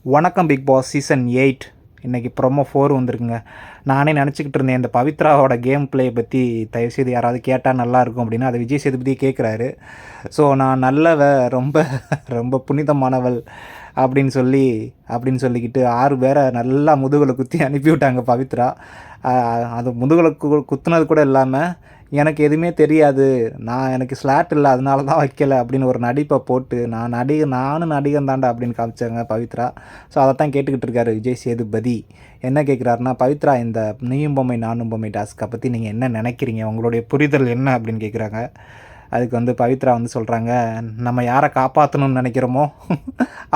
வணக்கம் big Boss season 8 இன்றைக்கி promo 4 வந்திருக்குங்க. நானே நினச்சிக்கிட்டு இருந்தேன் இந்த பவித்ராவோட கேம் ப்ளே பற்றி தயவுசெய்து யாராவது கேட்டால் நல்லாயிருக்கும் அப்படின்னு அதை விஜய் சேதுபதி கேட்குறாரு. ஸோ நான் நல்லவ ரொம்ப ரொம்ப புனிதமானவள் அப்படின்னு சொல்லிக்கிட்டு 6 பேரை நல்லா முதுகில் குத்தி அனுப்பிவிட்டாங்க பவித்ரா. அது முதுகில் குத்துனது கூட இல்லாமல் எனக்கு எதுவுமே தெரியாது, எனக்கு ஸ்லாட் இல்லை அதனால தான் வைக்கலை அப்படின்னு ஒரு நடிப்பை போட்டு நானும் நடிகன் தாண்டா அப்படின்னு காமிச்சாங்க பவித்ரா. ஸோ அதைத்தான் கேட்டுக்கிட்டு இருக்காரு விஜய் சேதுபதி. என்ன கேட்குறாருன்னா, பவித்ரா இந்த நீயும் பொம்மை நானும் பொம்மை டாஸ்க்கை பற்றி நீங்கள் என்ன நினைக்கிறீங்க, உங்களுடைய புரிதல் என்ன அப்படின்னு கேட்குறாங்க. அதுக்கு பவித்ரா சொல்கிறாங்க, நம்ம யாரை காப்பாற்றணும்னு நினைக்கிறோமோ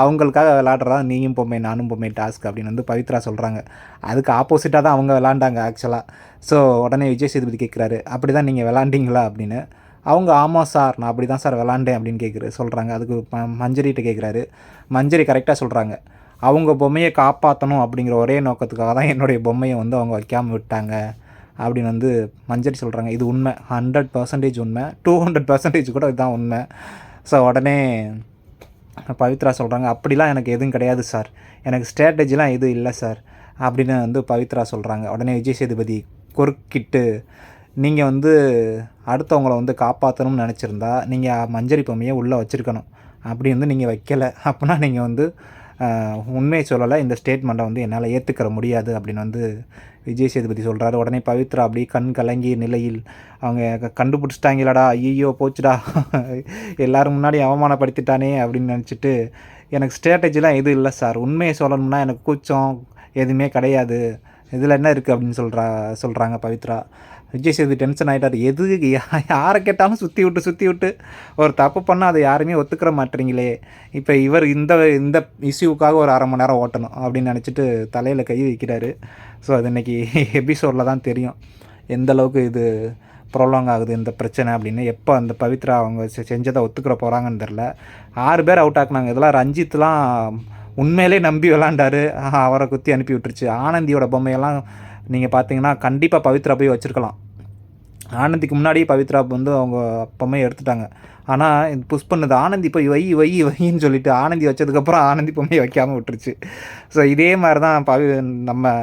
அவங்களுக்காக விளாட்றதா நீயும் பொம்மை நானும் பொம்மை டாஸ்க் அப்படின்னு பவித்ரா சொல்கிறாங்க. அதுக்கு ஆப்போசிட்டாக தான் அவங்க விளாண்டாங்க ஆக்சுவலாக. ஸோ உடனே விஜய் சேதுபதி கேட்குறாரு, அப்படி தான் நீங்கள் விளாண்டிங்களா அப்படின்னு. அவங்க ஆமாம் சார் நான் அப்படி தான் சார் விளாண்டேன் அப்படின்னு சொல்கிறாங்க. அதுக்கு மஞ்சரிகிட்ட கேட்குறாரு. மஞ்சரி கரெக்டாக சொல்கிறாங்க, அவங்க பொம்மையை காப்பாற்றணும் அப்படிங்கிற ஒரே நோக்கத்துக்காக தான் என்னுடைய பொம்மையை அவங்க வைக்காமல் விட்டாங்க அப்படின்னு மஞ்சரி சொல்கிறாங்க. இது உண்மை, 100% உண்மை, 200% கூட இதுதான் உண்மை. ஸோ உடனே பவித்ரா சொல்கிறாங்க, அப்படிலாம் எனக்கு எதுவும் கிடையாது சார், எனக்கு ஸ்ட்ராட்டஜிலாம் எதுவும் இல்லை சார் அப்படின்னு பவித்ரா சொல்கிறாங்க. உடனே விஜய் சேதுபதி குறுக்கிட்டு, நீங்கள் அடுத்தவங்களை காப்பாற்றணும்னு நினச்சிருந்தா நீங்கள் மஞ்சரி பொம்மையை உள்ளே வச்சுருக்கணும், அப்படி நீங்கள் வைக்கலை, அப்படின்னா நீங்கள் உண்மையை சொல்லலை, இந்த ஸ்டேட்மெண்ட்டை என்னால் ஏற்றுக்கிற முடியாது அப்படின்னு விஜய் சேதுபதி சொல்கிறாரு. உடனே பவித்ரா அப்படி கண் கலங்கிய நிலையில், அவங்க கண்டுபிடிச்சிட்டாங்களாடா, ஐயோ போச்சுடா, எல்லோரும் முன்னாடி அவமானப்படுத்திட்டானே அப்படின்னு நினச்சிட்டு, எனக்கு ஸ்ட்ராட்டஜிலாம் எதுவும் இல்லை சார், உண்மையை சொல்லணும்னா எனக்கு கூச்சம் எதுவுமே கிடையாது, இதில் என்ன இருக்குது அப்படின்னு சொல்கிறாங்க பவித்ரா. விஜய் சேதுபதி டென்ஷன் ஆகிட்டார். யாரை கேட்டாலும் சுற்றி விட்டு ஒரு தப்பு பண்ணால் அதை யாருமே ஒத்துக்கிற மாட்டீங்களே, இப்போ இவர் இந்த இஷ்யூக்காக ஒரு அரை மணி நேரம் ஓட்டணும் அப்படின்னு நினச்சிட்டு தலையில் கை வைக்கிறாரு. ஸோ அது இன்றைக்கி எபிசோடில் தான் தெரியும் எந்த அளவுக்கு இது ப்ரொலாங் ஆகுது இந்த பிரச்சனை அப்படின்னு. எப்போ அந்த பவித்ரா அவங்க செஞ்சதை ஒத்துக்கிற போகிறாங்கன்னு தெரில. 6 பேர் அவுட் ஆக்குனாங்க. இதெல்லாம் ரஞ்சித்லாம் உண்மையிலே நம்பி விளாண்டாரு, அவரை குத்தி அனுப்பி விட்டுருச்சு. ஆனந்தியோட பொம்மையெல்லாம் நீங்கள் பார்த்தீங்கன்னா கண்டிப்பாக பவித்ரா போய் வச்சுருக்கலாம். ஆனந்திக்கு முன்னாடி பவித்ரா அவங்க பொம்மையை எடுத்துட்டாங்க. ஆனால் இது புஷ் பண்ணது ஆனந்தி போய் வைன்னு சொல்லிவிட்டு ஆனந்தி வச்சதுக்கப்புறம் ஆனந்தி பொம்மையை வைக்காமல் விட்டுருச்சு. ஸோ இதே மாதிரி தான் நம்ம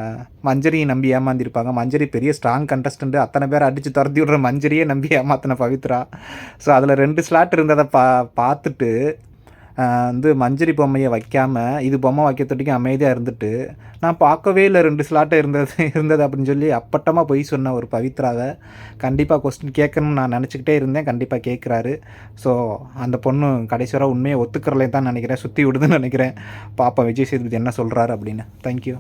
மஞ்சரியை நம்பி ஏமாந்திருப்பாங்க. மஞ்சரி பெரிய ஸ்ட்ராங் கண்டஸ்டண்ட்டு, அத்தனை பேர் அடித்து துரத்தி விடுற மஞ்சரியே நம்பி ஏமாத்தின பவித்ரா. ஸோ அதில் 2 ஸ்லாட் இருந்ததை பார்த்துட்டு மஞ்சரி பொம்மையை வைக்காமல் இது பொம்மை வைக்க தொட்டிக்கும் அமைதியாக இருந்துட்டு, நான் பார்க்கவே இல்லை 2 ஸ்லாட்டை இருந்தது அப்படின்னு சொல்லி அப்பட்டமாக பொய் சொன்ன ஒரு பவித்ராவை கண்டிப்பாக கொஸ்டின் கேட்கணும்னு நான் நினச்சிக்கிட்டே இருந்தேன். கண்டிப்பாக கேட்குறாரு. ஸோ அந்த பொண்ணு கடைசி வரை உண்மையை ஒத்துக்கிறலே தான் நினைக்கிறேன், சுற்றி விடுதுன்னு நினைக்கிறேன். பாப்பா விஜய் சேதுபதி என்ன சொல்கிறாரு அப்படின்னு. தேங்க்யூ.